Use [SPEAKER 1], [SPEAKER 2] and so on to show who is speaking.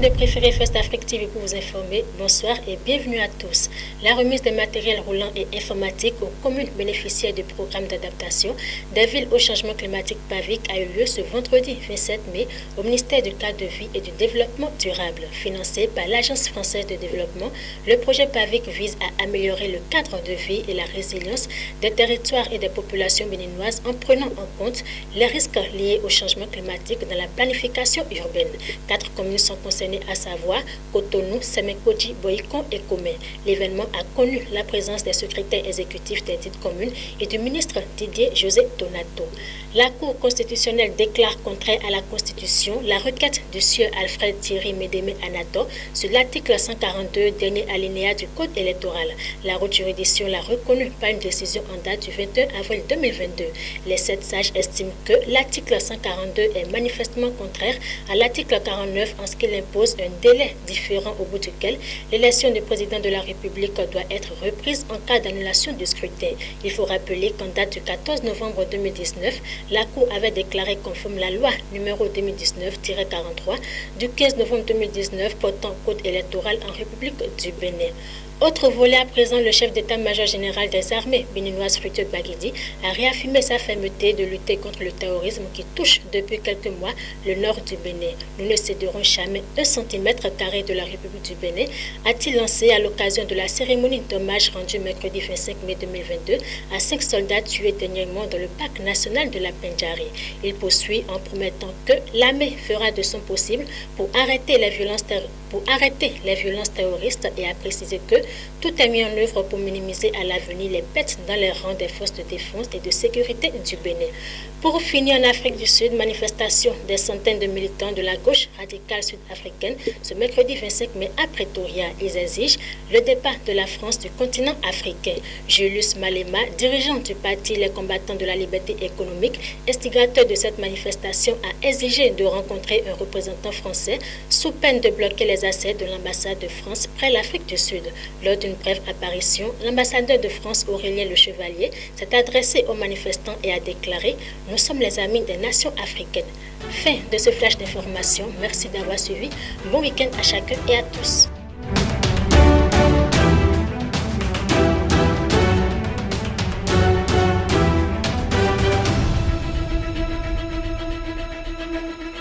[SPEAKER 1] de préférer First Afrique TV pour vous informer. Bonsoir et bienvenue à tous. La remise des matériels roulants et informatiques aux communes bénéficiaires du programme d'adaptation des villes au changement climatique PAVIC a eu lieu ce vendredi 27 mai au ministère du cadre de vie et du développement durable. Financé par l'Agence française de développement, le projet PAVIC vise à améliorer le cadre de vie et la résilience des territoires et des populations béninoises en prenant en compte les risques liés au changement climatique dans la planification urbaine. 4 communes sont concernées, à savoir Cotonou, Semekoji, Boïkon et Komé. L'événement a connu la présence des secrétaires exécutifs des dites communes et du ministre Didier José Donato. La Cour constitutionnelle déclare contraire à la Constitution la requête du sieur Alfred Thierry Médémé Anato sur l'article 142, dernier alinéa du Code électoral. La haute juridiction l'a reconnu par une décision en date du 21 avril 2022. Les 7 sages estiment que l'article 142 est manifestement contraire à l'article 49 en ce qu'il impose un délai différent au bout duquel l'élection du président de la République doit être reprise en cas d'annulation du scrutin. Il faut rappeler qu'en date du 14 novembre 2019, la Cour avait déclaré conforme la loi numéro 2019-43 du 15 novembre 2019 portant code électoral en République du Bénin. Autre volet à présent, le chef d'état-major général des armées béninoises Fructueux Baguidi a réaffirmé sa fermeté de lutter contre le terrorisme qui touche depuis quelques mois le nord du Bénin. Nous ne céderons jamais 1 cm² de la République du Bénin, a-t-il lancé à l'occasion de la cérémonie d'hommage rendue mercredi 25 mai 2022 à 5 soldats tués dernièrement dans le parc national de la Pendjari. Il poursuit en promettant que l'armée fera de son possible pour arrêter les violences terroristes et a précisé que tout est mis en œuvre pour minimiser à l'avenir les pertes dans les rangs des forces de défense et de sécurité du Bénin. Pour finir, en Afrique du Sud, manifestation des centaines de militants de la gauche radicale sud-africaine ce mercredi 25 mai à Pretoria. Ils exigent le départ de la France du continent africain. Julius Malema, dirigeant du parti Les Combattants de la Liberté économique, instigateur de cette manifestation, a exigé de rencontrer un représentant français sous peine de bloquer les accès de l'ambassade de France près l'Afrique du Sud. Lors d'une brève apparition, l'ambassadeur de France, Aurélien Le Chevalier, s'est adressé aux manifestants et a déclaré « Nous sommes les amis des nations africaines ». Fin de ce flash d'information. Merci d'avoir suivi. Bon week-end à chacun et à tous.